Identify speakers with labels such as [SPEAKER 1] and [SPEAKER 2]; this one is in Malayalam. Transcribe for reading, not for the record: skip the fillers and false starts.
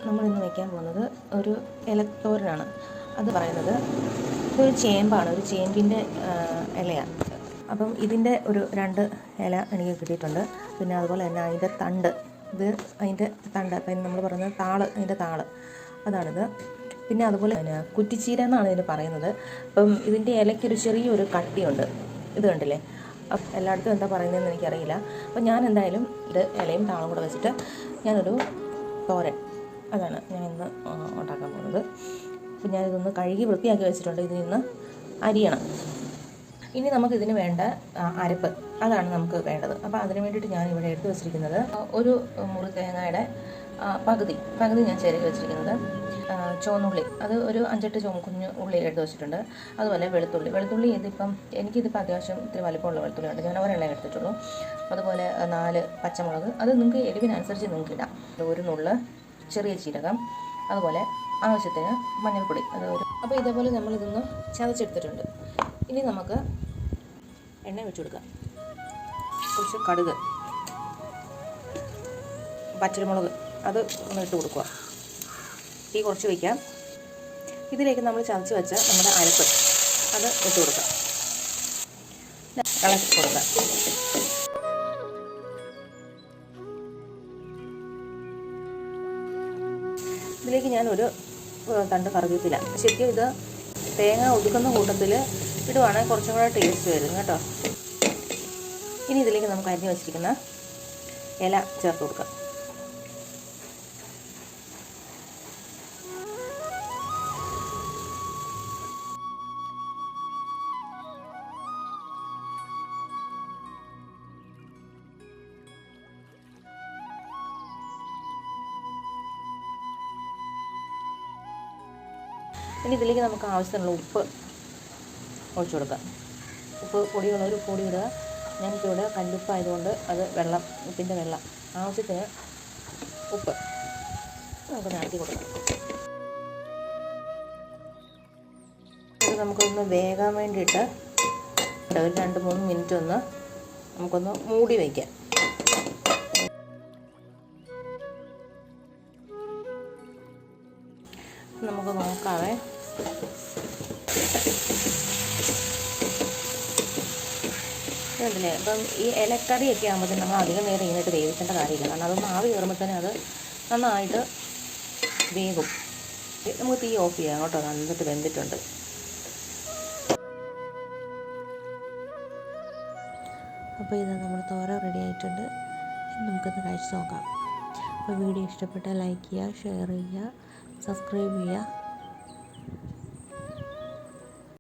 [SPEAKER 1] നമ്മളിന്ന് വയ്ക്കാൻ പോകുന്നത് ഒരു ഇലത്തോരനാണ്. അത് പറയുന്നത് ഇതൊരു ചേമ്പാണ്, ഒരു ചേമ്പിൻ്റെ ഇലയാണ്. അപ്പം ഇതിൻ്റെ ഒരു 2 ഇല എനിക്ക് കിട്ടിയിട്ടുണ്ട്. പിന്നെ അതുപോലെ തന്നെ അതിൻ്റെ തണ്ട്, അതിൻ്റെ തണ്ട്, അപ്പം നമ്മൾ പറയുന്നത് താള്, അതിൻ്റെ താള് അതാണിത്. പിന്നെ അതുപോലെ തന്നെ കുറ്റിച്ചീര എന്നാണ് ഇതിന് പറയുന്നത്. അപ്പം ഇതിൻ്റെ ഇലയ്ക്കൊരു ചെറിയൊരു കട്ടിയുണ്ട്, ഇത് കണ്ടില്ലേ. എല്ലായിടത്തും എന്താ പറയുന്നതെന്ന് എനിക്കറിയില്ല. അപ്പം ഞാൻ എന്തായാലും ഇത് ഇലയും താളും കൂടെ വെച്ചിട്ട് ഞാനൊരു തോരൻ, അതാണ് ഞാൻ ഇന്ന് ഉണ്ടാക്കാൻ പോകുന്നത്. അപ്പം ഞാനിതൊന്ന് കഴുകി വൃത്തിയാക്കി വെച്ചിട്ടുണ്ട്. ഇതിൽ നിന്ന് അരിയണം. ഇനി നമുക്കിതിന് വേണ്ട അരപ്പ്, അതാണ് നമുക്ക് വേണ്ടത്. അപ്പോൾ അതിന് വേണ്ടിയിട്ട് ഞാൻ ഇവിടെ എടുത്ത് വെച്ചിരിക്കുന്നത് ഒരു മുറി തേങ്ങയുടെ പകുതി ഞാൻ ചിരകി വെച്ചിരിക്കുന്നത്. ചുവന്നുള്ളി, അത് ഒരു 5-8 കുഞ്ഞു ഉള്ളി എടുത്ത് വെച്ചിട്ടുണ്ട്. അതുപോലെ വെളുത്തുള്ളി എനിക്കിതിപ്പോൾ അത്യാവശ്യം ഇത്തിരി വലിപ്പമുള്ള വെളുത്തുള്ളിയുണ്ട്, ഞാൻ ഒരെണ്ണേ എടുത്തിട്ടുള്ളൂ. അതുപോലെ 4 പച്ചമുളക്, അത് നിങ്ങൾക്ക് എരിവിനനുസരിച്ച് നിങ്ങൾക്ക് ഇടാം. ഒരു നുള്ള് ചെറിയ ജീരകം, അതുപോലെ ആവശ്യത്തിന് മഞ്ഞൾപ്പൊടി, അപ്പോൾ ഇതേപോലെ നമ്മളിതൊന്ന് ചതച്ചെടുത്തിട്ടുണ്ട്. ഇനി നമുക്ക് എണ്ണ വെച്ച് കൊടുക്കാം. കുറച്ച് കടുക്, പച്ചമുളക്, അത് ഒന്ന് ഇട്ട് കൊടുക്കുക. തീ കുറച്ച് വയ്ക്കാം. ഇതിലേക്ക് നമ്മൾ ചതച്ച് വെച്ച നമ്മുടെ അരപ്പ് അത് ഇട്ട് കൊടുക്കാം, ഇളക്കി കൊടുക്കാം. ഇതിലേക്ക് ഞാനൊരു തണ്ട് കറിവേപ്പില, ശരിക്കും ഇത് തേങ്ങ ഒതുക്കുന്ന കൂട്ടത്തിൽ ഇടുവാണെങ്കിൽ കുറച്ചും കൂടെ ടേസ്റ്റ് വരും കേട്ടോ. ഇനി ഇതിലേക്ക് നമുക്ക് അരിഞ്ഞ് വെച്ചിരിക്കുന്ന ഇല ചേർത്ത് കൊടുക്കാം. ഇനി ഇതിലേക്ക് നമുക്ക് ആവശ്യത്തിനുള്ള ഉപ്പ് ഒഴിച്ചു കൊടുക്കാം. പൊടിയുള്ളൊരു പൊടി ഇടുക. ഞങ്ങൾക്കിവിടെ കല്ലുപ്പായതുകൊണ്ട് അത് ഉപ്പിൻ്റെ വെള്ളം, ആവശ്യത്തിന് ഉപ്പ് നമുക്ക് നിരത്തി കൊടുക്കാം. ഇത് നമുക്കൊന്ന് വേകാൻ വേണ്ടിയിട്ട് ഒരു 2-3 മിനിറ്റ് നമുക്കൊന്ന് മൂടി വയ്ക്കാം. നമുക്ക് നോക്കാവേ. കണ്ടില്ലേ, അപ്പം ഈ ഇലക്കറിയൊക്കെ ആകുമ്പോൾ നമ്മൾ അധികം നേരം ഇങ്ങോട്ട് വേവിക്കേണ്ട കാര്യമില്ല. കാരണം അതൊന്ന് ആവി കയറുമ്പോൾ തന്നെ അത് നന്നായിട്ട് വേകും. നമുക്ക് തീ ഓഫ് ചെയ്യാം കേട്ടോ, നന്നായിട്ട് വെന്തിട്ടുണ്ട്. അപ്പോൾ ഇത് നമ്മുടെ തോരൻ റെഡി ആയിട്ടുണ്ട്. നമുക്കൊന്ന് കഴിച്ച് നോക്കാം. അപ്പോൾ വീഡിയോ ഇഷ്ടപ്പെട്ടാൽ ലൈക്ക് ചെയ്യുക, ഷെയർ ചെയ്യുക, സബ്സ്ക്രൈബ് ചെയ്യുക.